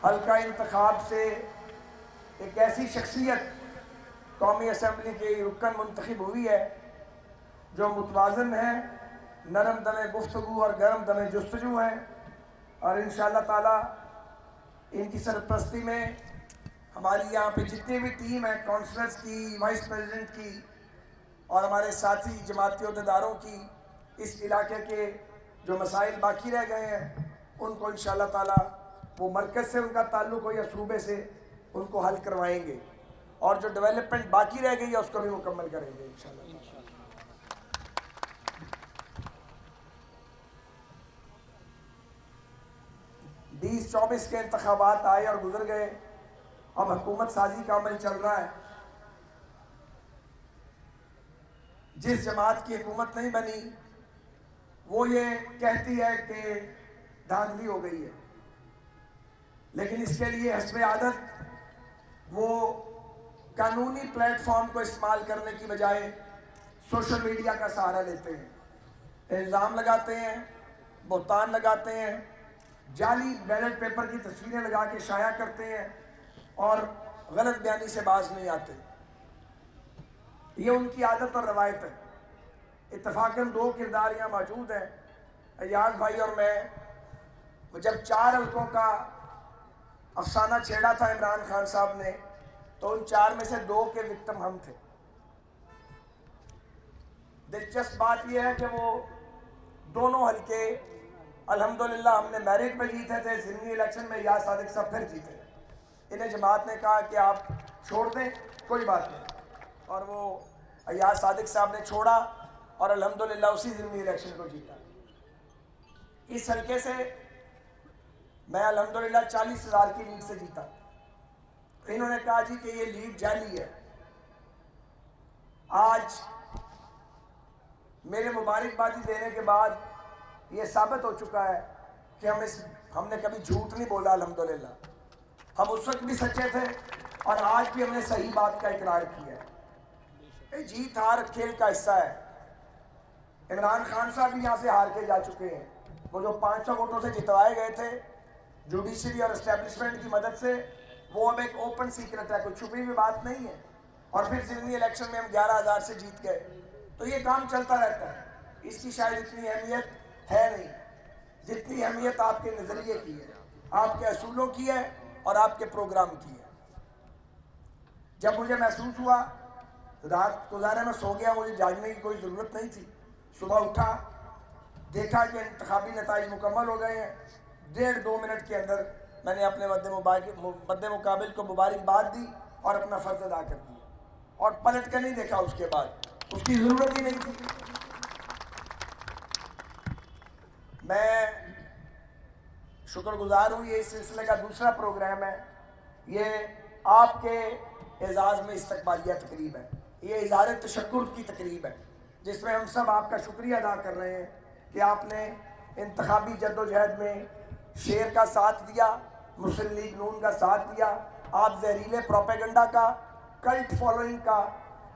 حلقہ انتخاب سے ایک ایسی شخصیت قومی اسمبلی کی رکن منتخب ہوئی ہے جو متوازن ہے، نرم دم گفتگو اور گرم دم جستجو ہیں، اور انشاءاللہ تعالی ان کی سرپرستی میں ہماری یہاں پہ جتنی بھی ٹیم ہے کونسلرز کی، وائس پریزیڈنٹ کی اور ہمارے ساتھی جماعتی عہدیداروں کی، اس علاقے کے جو مسائل باقی رہ گئے ہیں ان کو انشاءاللہ تعالی وہ مرکز سے ان کا تعلق ہو یا صوبے سے ان کو حل کروائیں گے، اور جو ڈیولپمنٹ باقی رہ گئی ہے اس کو بھی مکمل کریں گے انشاءاللہ۔ 2024 کے انتخابات آئے اور گزر گئے، اب حکومت سازی کا عمل چل رہا ہے۔ جس جماعت کی حکومت نہیں بنی وہ یہ کہتی ہے کہ دھاندلی ہو گئی ہے، لیکن اس کے لیے حسب عادت وہ قانونی پلیٹ فارم کو استعمال کرنے کی بجائے سوشل میڈیا کا سہارا لیتے ہیں، الزام لگاتے ہیں، بہتان لگاتے ہیں، جعلی بیلٹ پیپر کی تصویریں لگا کے شائع کرتے ہیں اور غلط بیانی سے باز نہیں آتے۔ یہ ان کی عادت اور روایت ہے۔ اتفاقاً 2 کردار یہاں موجود ہیں، ایاز بھائی اور میں۔ جب 4 حلقوں کا افسانہ چھیڑا تھا عمران خان صاحب نے تو ان 4 میں سے 2 کے وکٹم ہم تھے۔ دلچسپ بات یہ ہے کہ وہ دونوں حلقے الحمدللہ ہم نے میرٹ میں جیتے تھے، ضمنی الیکشن میں ایاز صادق صاحب پھر جیتے۔ انہیں جماعت نے کہا کہ آپ چھوڑ دیں، کوئی بات نہیں، اور وہ ایاز صادق صاحب نے چھوڑا اور الحمدللہ اسی ضمنی الیکشن کو جیتا۔ اس حلقے سے میں الحمدللہ 40,000 کی لیڈ سے جیتا۔ انہوں نے کہا جی کہ یہ لیڈ جعلی ہے۔ آج میرے مبارکبادی دینے کے بعد یہ ثابت ہو چکا ہے کہ ہم نے کبھی جھوٹ نہیں بولا الحمدللہ۔ ہم اس وقت بھی سچے تھے اور آج بھی ہم نے صحیح بات کا اقرار کیا ہے۔ جیت ہار کھیل کا حصہ ہے۔ عمران خان صاحب بھی یہاں سے ہار کے جا چکے ہیں۔ وہ جو 500 ووٹوں سے جتوائے گئے تھے جوڈیشری اور اسٹیبلشمنٹ کی مدد سے، وہ اب ایک اوپن سیکرٹ ہے، کوئی چھپی ہوئی بات نہیں ہے۔ اور پھر ضمنی الیکشن میں ہم 11,000 سے جیت گئے۔ تو یہ کام چلتا رہتا ہے، اس کی شاید اتنی اہمیت ہے نہیں جتنی اہمیت آپ کے نظریے کی ہے، آپ کے اصولوں کی ہے اور آپ کے پروگرام کی ہے۔ جب مجھے محسوس ہوا، رات گزارے میں سو گیا، مجھے جاگنے کی کوئی ضرورت نہیں تھی، صبح اٹھا دیکھا کہ انتخابی نتائج مکمل ہو گئے ہیں، 1.5-2 منٹ کے اندر میں نے اپنے مد مقابل کو مبارکباد دی اور اپنا فرض ادا کر دیا، اور پلٹ کے نہیں دیکھا۔ اس کے بعد اس کی ضرورت ہی نہیں تھی۔ میں شکر گزار ہوں، یہ اس سلسلے کا دوسرا پروگرام ہے۔ یہ آپ کے اعزاز میں استقبالیہ تقریب ہے، یہ اظہار تشکر کی تقریب ہے، جس میں ہم سب آپ کا شکریہ ادا کر رہے ہیں کہ آپ نے انتخابی جدوجہد میں شیر کا ساتھ دیا، مسلم لیگ نون کا ساتھ دیا۔ آپ زہریلے پروپیگنڈا کا، کلٹ فالوئنگ کا،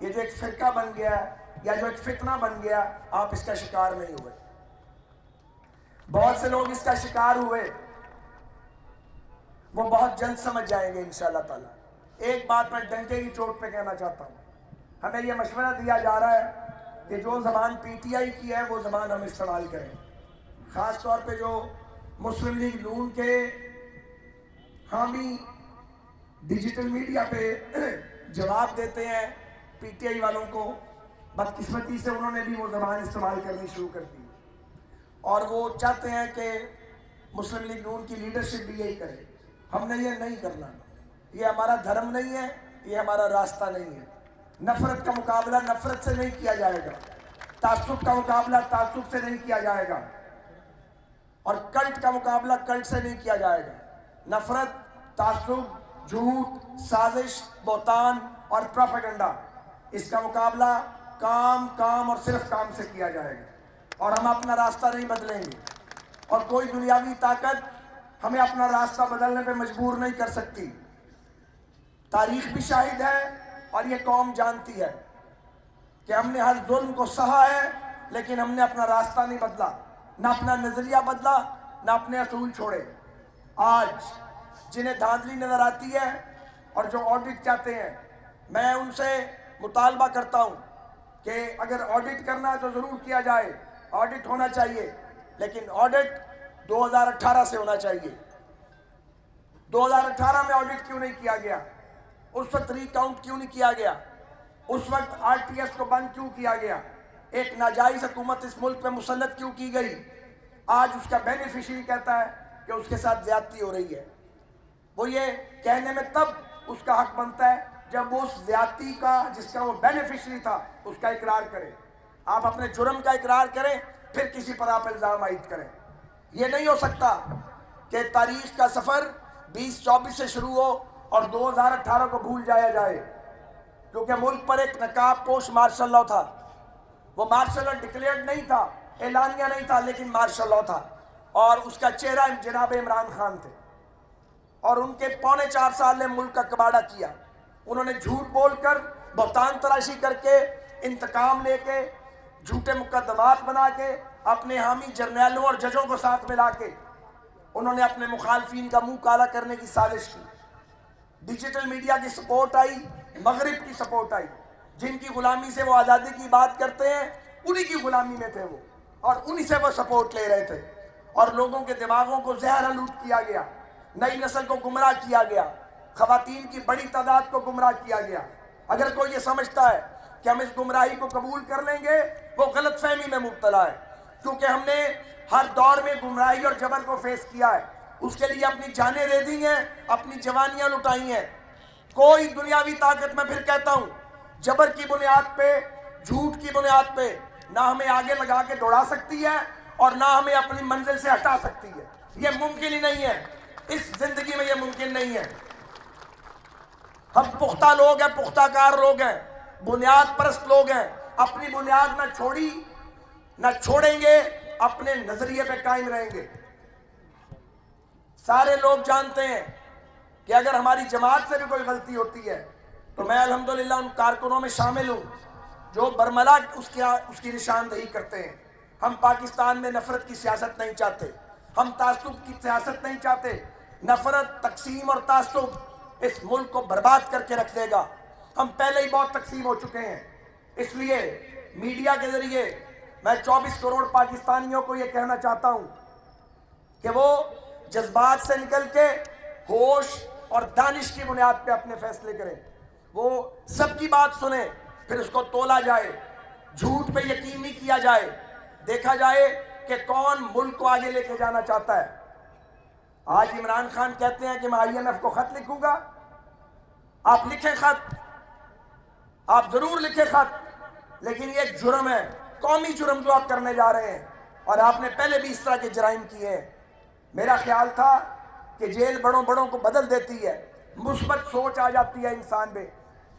یہ جو ایک فرقہ بن گیا ہے یا جو ایک فتنہ بن گیا، آپ اس کا شکار نہیں ہوئے۔ بہت سے لوگ اس کا شکار ہوئے، وہ بہت جلد سمجھ جائیں گے انشاءاللہ تعالی۔ ایک بات میں ڈنکے کی چوٹ پہ کہنا چاہتا ہوں، ہمیں یہ مشورہ دیا جا رہا ہے کہ جو زبان پی ٹی آئی کی ہے وہ زبان ہم استعمال کریں، خاص طور پہ جو مسلم لیگ نون کے حامی ڈیجیٹل میڈیا پہ جواب دیتے ہیں پی ٹی آئی والوں کو۔ بدقسمتی سے انہوں نے بھی وہ زبان استعمال کرنی شروع کر دی، اور وہ چاہتے ہیں کہ مسلم لیگ نون کی لیڈرشپ بھی یہی کرے۔ ہم نے یہ نہیں کرنا، یہ ہمارا دھرم نہیں ہے، یہ ہمارا راستہ نہیں ہے۔ نفرت کا مقابلہ نفرت سے نہیں کیا جائے گا، تعصب کا مقابلہ تعصب سے نہیں کیا جائے گا، اور کلٹ کا مقابلہ کلٹ سے نہیں کیا جائے گا۔ نفرت، تعصب، جھوٹ، سازش، بہتان اور پروپیگنڈا، اس کا مقابلہ کام اور صرف کام سے کیا جائے گا، اور ہم اپنا راستہ نہیں بدلیں گے، اور کوئی دنیاوی طاقت ہمیں اپنا راستہ بدلنے پہ مجبور نہیں کر سکتی۔ تاریخ بھی شاہد ہے اور یہ قوم جانتی ہے کہ ہم نے ہر ظلم کو سہا ہے، لیکن ہم نے اپنا راستہ نہیں بدلا، نہ اپنا نظریہ بدلا، نہ اپنے اصول چھوڑے۔ آج جنہیں دھاندلی نظر آتی ہے اور جو آڈٹ چاہتے ہیں، میں ان سے مطالبہ کرتا ہوں کہ اگر آڈٹ کرنا ہے تو ضرور کیا جائے، آڈٹ ہونا چاہیے، لیکن آڈٹ 2018 سے ہونا چاہیے۔ 2018 میں آڈٹ کیوں نہیں کیا گیا؟ اس وقت ری کاؤنٹ کیوں نہیں کیا گیا؟ اس وقت آر ٹی ایس کو بند کیوں کیا گیا؟ ایک ناجائز حکومت اس ملک پہ مسلط کیوں کی گئی؟ آج اس کا بینیفیشری کہتا ہے کہ اس کے ساتھ زیادتی ہو رہی ہے۔ وہ یہ کہنے میں تب اس کا حق بنتا ہے جب وہ اس زیادتی کا، جس کا وہ بینیفیشری تھا، اس کا اقرار کرے۔ آپ اپنے جرم کا اقرار کریں، پھر کسی پر آپ الزام عائد کریں۔ یہ نہیں ہو سکتا کہ تاریخ کا سفر 2024 سے شروع ہو اور 2018 کو بھول جایا جائے، کیونکہ ملک پر ایک نقاب پوش مارشل لاء تھا۔ وہ مارشل لاء ڈکلیئرڈ نہیں تھا، اعلانیہ نہیں تھا، لیکن مارشل لاء تھا، اور اس کا چہرہ جناب عمران خان تھے، اور ان کے 4.25 سال نے ملک کا کباڑہ کیا۔ انہوں نے جھوٹ بول کر، بہتان تراشی کر کے، انتقام لے کے، جھوٹے مقدمات بنا کے، اپنے حامی جرنیلوں اور ججوں کو ساتھ ملا کے انہوں نے اپنے مخالفین کا منہ کالا کرنے کی سازش کی۔ ڈیجیٹل میڈیا کی سپورٹ آئی، مغرب کی سپورٹ آئی، جن کی غلامی سے وہ آزادی کی بات کرتے ہیں، انہی کی غلامی میں تھے وہ، اور انہی سے وہ سپورٹ لے رہے تھے، اور لوگوں کے دماغوں کو زہر آلود کیا گیا، نئی نسل کو گمراہ کیا گیا، خواتین کی بڑی تعداد کو گمراہ کیا گیا۔ اگر کوئی یہ سمجھتا ہے کہ ہم اس گمراہی کو قبول کر لیں گے، وہ غلط فہمی میں مبتلا ہے، کیونکہ ہم نے ہر دور میں گمراہی اور جبر کو فیس کیا ہے، اس کے لیے اپنی جانیں دے دی ہیں، اپنی جوانیاں لٹائی ہیں۔ کوئی دنیاوی طاقت، میں پھر کہتا ہوں، جبر کی بنیاد پہ، جھوٹ کی بنیاد پہ نہ ہمیں آگے لگا کے دوڑا سکتی ہے اور نہ ہمیں اپنی منزل سے ہٹا سکتی ہے۔ یہ ممکن ہی نہیں ہے، اس زندگی میں یہ ممکن نہیں ہے۔ ہم پختہ لوگ ہیں، پختہ کار لوگ ہیں، بنیاد پرست لوگ ہیں، اپنی بنیاد نہ چھوڑی نہ چھوڑیں گے، اپنے نظریے پہ قائم رہیں گے۔ سارے لوگ جانتے ہیں کہ اگر ہماری جماعت سے بھی کوئی غلطی ہوتی ہے تو میں الحمدللہ ان کارکنوں میں شامل ہوں جو برملا اس کی نشاندہی کرتے ہیں۔ ہم پاکستان میں نفرت کی سیاست نہیں چاہتے، ہم تعصب کی سیاست نہیں چاہتے۔ نفرت، تقسیم اور تعصب اس ملک کو برباد کر کے رکھ دے گا۔ ہم پہلے ہی بہت تقسیم ہو چکے ہیں، اس لیے میڈیا کے ذریعے میں 24 کروڑ پاکستانیوں کو یہ کہنا چاہتا ہوں کہ وہ جذبات سے نکل کے ہوش اور دانش کی بنیاد پہ اپنے فیصلے کریں۔ وہ سب کی بات سنیں، پھر اس کو تولا جائے، جھوٹ پہ یقین نہیں کیا جائے، دیکھا جائے کہ کون ملک کو آگے لے کے جانا چاہتا ہے۔ آج عمران خان کہتے ہیں کہ میں IMF کو خط لکھوں گا۔ آپ لکھیں خط، آپ ضرور لکھیں خط، لیکن یہ ایک جرم ہے، قومی جرم جو آپ کرنے جا رہے ہیں، اور آپ نے پہلے بھی اس طرح کے جرائم کیے ہیں۔ میرا خیال تھا کہ جیل بڑوں بڑوں کو بدل دیتی ہے، مثبت سوچ آ جاتی ہے انسان میں،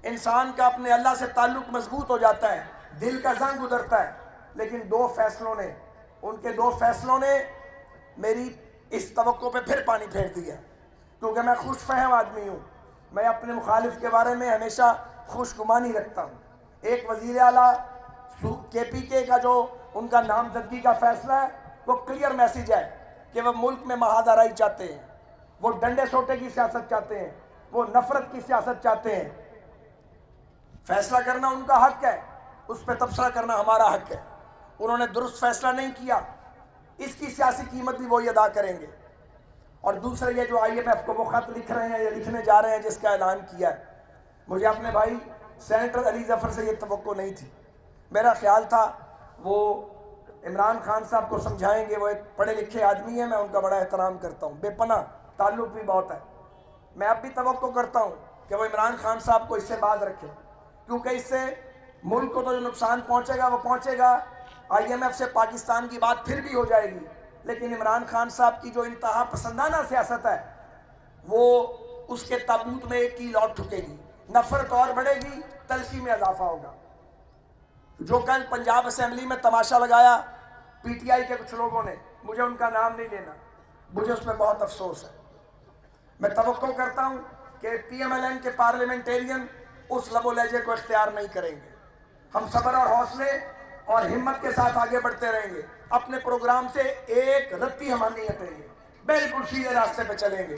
انسان کا اپنے اللہ سے تعلق مضبوط ہو جاتا ہے، دل کا زنگ ادھرتا ہے۔ لیکن ان کے دو فیصلوں نے میری اس توقع پہ پھر پانی پھیر دیا، کیونکہ میں خوش فہم آدمی ہوں، میں اپنے مخالف کے بارے میں ہمیشہ خوش گمانی رکھتا ہوں۔ ایک وزیر اعلیٰ KPK کا جو ان کا نامزدگی کا فیصلہ ہے، وہ کلیئر میسیج ہے کہ وہ ملک میں محاذرائی چاہتے ہیں، وہ ڈنڈے سوٹے کی سیاست چاہتے ہیں، وہ نفرت کی سیاست چاہتے ہیں۔ فیصلہ کرنا ان کا حق ہے، اس پہ تبصرہ کرنا ہمارا حق ہے۔ انہوں نے درست فیصلہ نہیں کیا، اس کی سیاسی قیمت بھی وہی ادا کریں گے۔ اور دوسرے یہ جو IMF کو وہ خط لکھ رہے ہیں یا لکھنے جا رہے ہیں جس کا اعلان کیا ہے، مجھے اپنے بھائی سینیٹر علی ظفر سے یہ توقع نہیں تھی۔ میرا خیال تھا وہ عمران خان صاحب کو سمجھائیں گے، وہ ایک پڑھے لکھے آدمی ہیں، میں ان کا بڑا احترام کرتا ہوں، بے پناہ تعلق بھی بہت ہے۔ میں اب بھی توقع کرتا ہوں کہ وہ عمران خان صاحب کو اس سے باز رکھیں، کیونکہ اس سے ملک کو تو جو نقصان پہنچے گا وہ پہنچے گا۔ IMF سے پاکستان کی بات پھر بھی ہو جائے گی، لیکن عمران خان صاحب کی جو انتہا پسندانہ سیاست ہے وہ اس کے تابوت میں ایک کی لوٹ ٹھکے گی، نفرت اور بڑھے گی، تلخی میں اضافہ ہوگا۔ جو کل پنجاب اسمبلی میں تماشا لگایا PTI کے کچھ لوگوں نے، مجھے ان کا نام نہیں لینا، مجھے اس میں بہت افسوس ہے۔ میں توقع کرتا ہوں کہ PMLN کے پارلیمنٹیرین اس لب و لہجے کو اختیار نہیں کریں گے۔ ہم صبر اور حوصلے اور ہمت کے ساتھ آگے بڑھتے رہیں گے، اپنے پروگرام سے ایک رتی ہم نہیں ہٹیں گے، بالکل سیدھے راستے پہ چلیں گے۔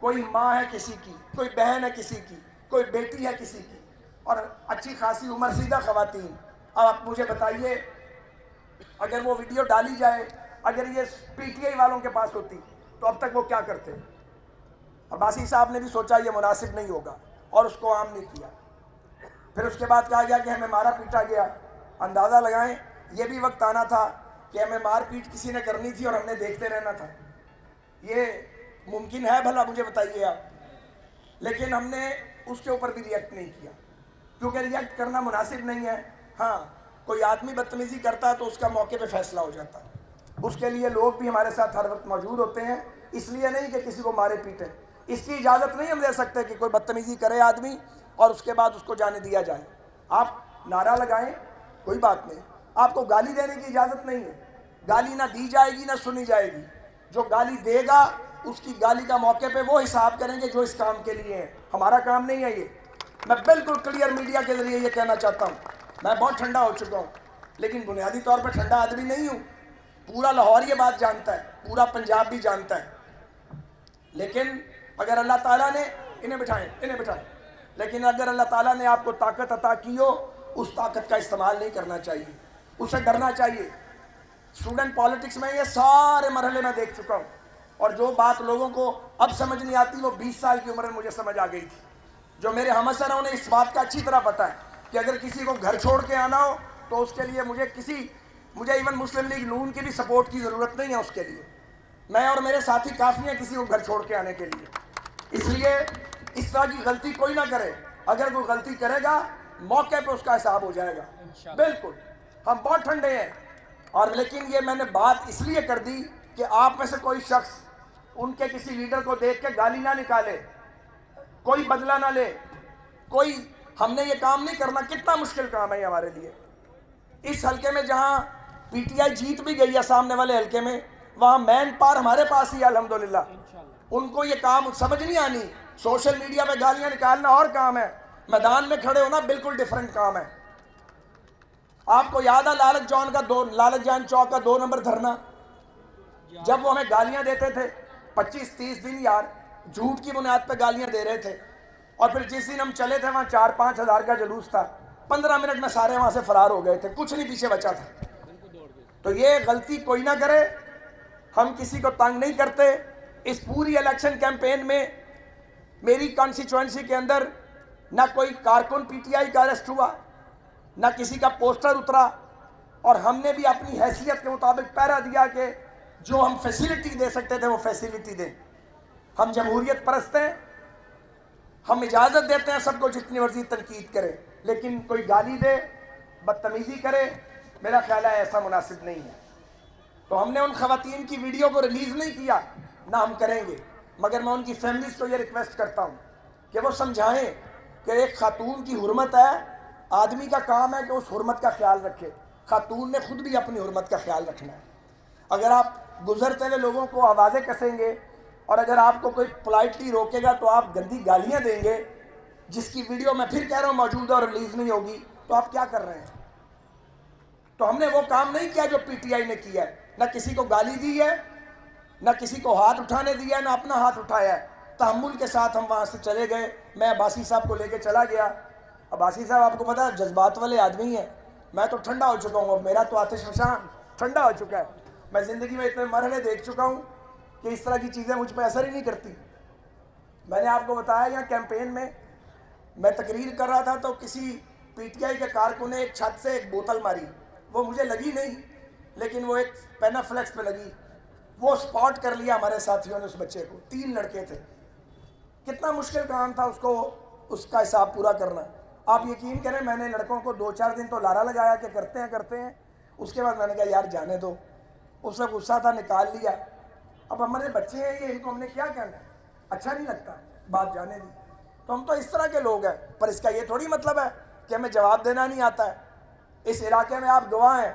کوئی ماں ہے کسی کی، کوئی بہن ہے کسی کی، کوئی بیٹی ہے کسی کی، اور اچھی خاصی عمر رسیدہ خواتین. اب آپ مجھے بتائیے اگر وہ ویڈیو ڈالی جائے، اگر یہ پی ٹی آئی والوں کے پاس ہوتی تو اب تک وہ کیا کرتے؟ عباسی صاحب نے بھی سوچا یہ مناسب نہیں ہوگا اور اس کو عام نہیں کیا. پھر اس کے بعد کہا گیا کہ ہمیں مارا پیٹا گیا. اندازہ لگائیں یہ بھی وقت آنا تھا کہ ہمیں مار پیٹ کسی نے کرنی تھی اور ہم نے دیکھتے رہنا تھا. یہ ممکن ہے بھلا؟ مجھے بتائیے آپ. لیکن ہم نے اس کے اوپر بھی ریئیکٹ نہیں کیا کیونکہ ریئیکٹ کرنا مناسب نہیں ہے. ہاں کوئی آدمی بدتمیزی کرتا ہے تو اس کا موقع پہ فیصلہ ہو جاتا ہے. اس کے لیے لوگ بھی ہمارے ساتھ ہر وقت موجود ہوتے ہیں. اس لیے نہیں کہ کسی کو مارے پیٹے. اس کی اجازت نہیں ہم دے سکتے کہ کوئی بدتمیزی کرے آدمی اور اس کے بعد اس کو جانے دیا جائے. آپ نعرہ لگائیں کوئی بات نہیں، آپ کو گالی دینے کی اجازت نہیں ہے. گالی نہ دی جائے گی نہ سنی جائے گی. جو گالی دے گا اس کی گالی کا موقع پہ وہ حساب کریں گے جو اس کام کے لیے ہے. ہمارا کام نہیں ہے یہ. میں بالکل کلیئر میڈیا کے ذریعے یہ کہنا چاہتا ہوں. میں بہت ٹھنڈا ہو چکا ہوں لیکن بنیادی طور پر ٹھنڈا آدمی نہیں ہوں. پورا لاہور یہ بات جانتا ہے، پورا پنجاب بھی جانتا ہے. لیکن اگر اللہ تعالیٰ نے انہیں بٹھائیں لیکن اگر اللہ تعالیٰ نے آپ کو طاقت عطا کی ہو اس طاقت کا استعمال نہیں کرنا چاہیے، اسے ڈرنا چاہیے. اسٹوڈنٹ پالیٹکس میں یہ سارے مرحلے میں دیکھ چکا ہوں اور جو بات لوگوں کو اب سمجھ نہیں آتی وہ 20 سال کی عمر میں مجھے سمجھ آ گئی تھی. جو میرے ہم اثر ہیں انہیں اس بات کا اچھی طرح پتہ ہے کہ اگر کسی کو گھر چھوڑ کے آنا ہو تو اس کے لیے مجھے ایون مسلم لیگ نون کی بھی سپورٹ کی ضرورت نہیں ہے. اس کے لیے میں اور میرے ساتھی کافی ہیں کسی کو گھر چھوڑ کے آنے کے لیے. اس لیے اس طرح کی غلطی کوئی نہ کرے. اگر کوئی غلطی کرے گا موقع پہ اس کا حساب ہو جائے گا. بالکل ہم بہت ٹھنڈے ہیں. اور لیکن یہ میں نے بات اس لیے کر دی کہ آپ میں سے کوئی شخص ان کے کسی لیڈر کو دیکھ کے گالی نہ نکالے، کوئی بدلہ نہ لے. ہم نے یہ کام نہیں کرنا. کتنا مشکل کام ہے یہ ہمارے لیے. اس حلقے میں جہاں پی ٹی آئی جیت بھی گئی ہے سامنے والے حلقے میں، وہاں مین پار ہمارے پاس ہی ہے الحمدللہ. ان کو یہ کام سمجھ نہیں آنی. سوشل میڈیا پہ گالیاں نکالنا اور کام ہے، میدان میں کھڑے ہونا بالکل ڈیفرنٹ کام ہے. آپ کو یاد ہے لالچ جان چوک کا 2 نمبر دھرنا؟ جب وہ ہمیں گالیاں دیتے تھے 25-30 دن یار جھوٹ کی بنیاد پہ گالیاں دے رہے تھے. اور پھر جس دن ہم چلے تھے وہاں 4-5 ہزار کا جلوس تھا. 15 منٹ میں سارے وہاں سے فرار ہو گئے تھے، کچھ نہیں پیچھے بچا تھا. تو یہ غلطی کوئی نہ کرے. ہم کسی کو تنگ نہیں کرتے. اس پوری الیکشن کیمپین میں میری کانسٹیچوئنسی کے اندر نہ کوئی کارکن پی ٹی آئی کا اریسٹ ہوا، نہ کسی کا پوسٹر اترا. اور ہم نے بھی اپنی حیثیت کے مطابق پہرا دیا کہ جو ہم فیسیلٹی دے سکتے تھے وہ فیسیلٹی دیں. ہم جمہوریت پرست ہیں. ہم اجازت دیتے ہیں سب کو جتنی مرضی تنقید کرے، لیکن کوئی گالی دے، بدتمیزی کرے، میرا خیال ہے ایسا مناسب نہیں ہے. تو ہم نے ان خواتین کی ویڈیو کو ریلیز نہیں کیا، نہ ہم کریں گے. مگر میں ان کی فیملیز کو یہ ریکویسٹ کرتا ہوں کہ وہ سمجھائیں کہ ایک خاتون کی حرمت ہے. آدمی کا کام ہے کہ اس حرمت کا خیال رکھے. خاتون نے خود بھی اپنی حرمت کا خیال رکھنا ہے. اگر آپ گزرتے ہوئے لوگوں کو آوازیں کسیں گے اور اگر آپ کو کوئی پولائٹلی روکے گا تو آپ گندی گالیاں دیں گے، جس کی ویڈیو میں پھر کہہ رہا ہوں موجود ہے اور ریلیز نہیں ہوگی، تو آپ کیا کر رہے ہیں؟ تو ہم نے وہ کام نہیں کیا جو پی ٹی آئی نے کیا ہے. نہ کسی کو گالی دی ہے، نہ کسی کو ہاتھ اٹھانے دیا ہے، نہ اپنا ہاتھ اٹھایا ہے. تحمل کے ساتھ ہم وہاں سے چلے گئے. میں عباسی صاحب کو لے کے چلا گیا. عباسی صاحب آپ کو پتا ہے جذبات والے آدمی ہیں. میں تو ٹھنڈا ہو چکا ہوں. اب میرا تو آتش فشاں ٹھنڈا ہو چکا ہے. میں زندگی میں اتنے مرحلے دیکھ چکا ہوں کہ اس طرح کی چیزیں مجھ پہ اثر ہی نہیں کرتی. میں نے آپ کو بتایا یہاں کیمپین میں میں تقریر کر رہا تھا تو کسی پی ٹی آئی کے کارکن نے ایک چھت سے ایک بوتل ماری. وہ مجھے لگی نہیں لیکن وہ ایک پینافلیکس پہ لگی. وہ سپاٹ کر لیا ہمارے ساتھیوں نے اس بچے کو. 3 لڑکے تھے. کتنا مشکل کام تھا اس کا حساب پورا کرنا. آپ یقین کریں میں نے لڑکوں کو 2-4 دن تو لارا لگایا کہ کرتے ہیں. اس کے بعد میں نے کہا یار جانے دو. اس وقت غصہ تھا نکال لیا. اب ہمارے بچے ہیں یہ، ان کو ہم نے کیا کہنا ہے؟ اچھا نہیں لگتا، بات جانے دی. تو ہم تو اس طرح کے لوگ ہیں. پر اس کا یہ تھوڑی مطلب ہے کہ ہمیں جواب دینا نہیں آتا ہے. اس علاقے میں آپ گواہ ہیں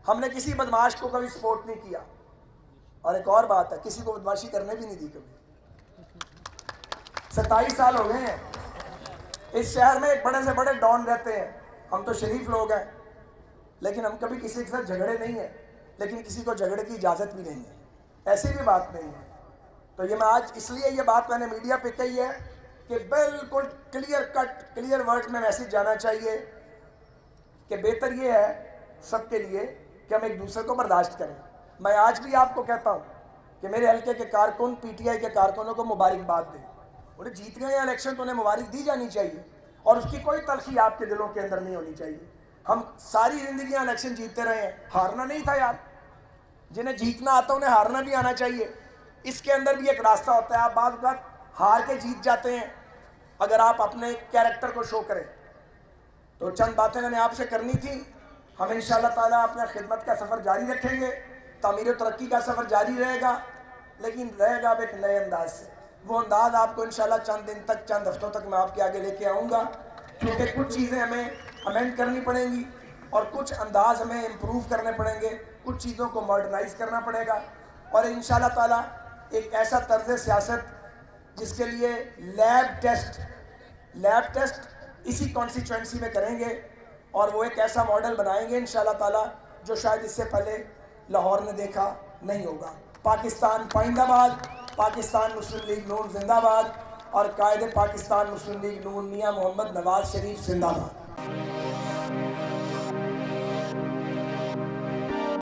ہم نے کسی بدماش کو کبھی سپورٹ نہیں کیا. اور ایک اور بات ہے کسی کو بدماشی کرنے بھی نہیں دی کبھی. 27 سال ہو گئے ہیں. اس شہر میں ایک بڑے سے بڑے ڈان رہتے ہیں. ہم تو شریف لوگ ہیں لیکن ہم کبھی کسی کے ساتھ جھگڑے نہیں ہیں. لیکن کسی کو جھگڑے کی اجازت بھی نہیں ہے. ایسی بھی بات نہیں ہے. تو یہ میں آج اس لیے یہ بات میں نے میڈیا پہ کہی ہے کہ بالکل کلیئر کٹ کلیئر ورڈ میں میسیج جانا چاہیے کہ بہتر یہ ہے سب کے لیے کہ ہم ایک دوسرے کو برداشت کریں. میں آج بھی آپ کو کہتا ہوں کہ میرے حلقے کے کارکن پی ٹی آئی کے کارکنوں کو مبارکباد دیں. انہیں جیت گئے ہیں الیکشن تو انہیں مبارک دی جانی چاہیے اور اس کی کوئی تلخی آپ کے دلوں کے اندر نہیں ہونی چاہیے. ہم ساری زندگیاں الیکشن جیتتے رہے ہیں, ہارنا نہیں تھا یار. جنہیں جیتنا آتا انہیں ہارنا بھی آنا چاہیے. اس کے اندر بھی ایک راستہ ہوتا ہے. آپ بعض اوقات ہار کے جیت جاتے ہیں اگر آپ اپنے کیریکٹر کو شو کریں. تو چند باتیں میں نے آپ سے کرنی تھی. ہم انشاءاللہ تعالیٰ اپنا خدمت کا سفر جاری رکھیں گے, تعمیر و ترقی کا سفر جاری رہے گا, لیکن رہے گا اب ایک نئے انداز سے. وہ انداز آپ کو انشاءاللہ چند دن تک, چند ہفتوں تک میں آپ کے آگے لے کے آؤں گا, کیونکہ کچھ چیزیں ہمیں امینڈ کرنی پڑیں گی اور کچھ انداز ہمیں امپروو کرنے پڑیں گے, کچھ چیزوں کو ماڈرنائز کرنا پڑے گا. اور انشاءاللہ تعالیٰ ایک ایسا طرز سیاست جس کے لیے لیب ٹیسٹ اسی کانسٹیچوئنسی میں کریں گے اور وہ ایک ایسا ماڈل بنائیں گے انشاءاللہ تعالیٰ جو شاید اس سے پہلے لاہور نے دیکھا نہیں ہوگا. پاکستان پائندہ باد, پاکستان مسلم لیگ نون زندہ باد اور قائد پاکستان مسلم لیگ نون میاں محمد نواز شریف زندہ باد.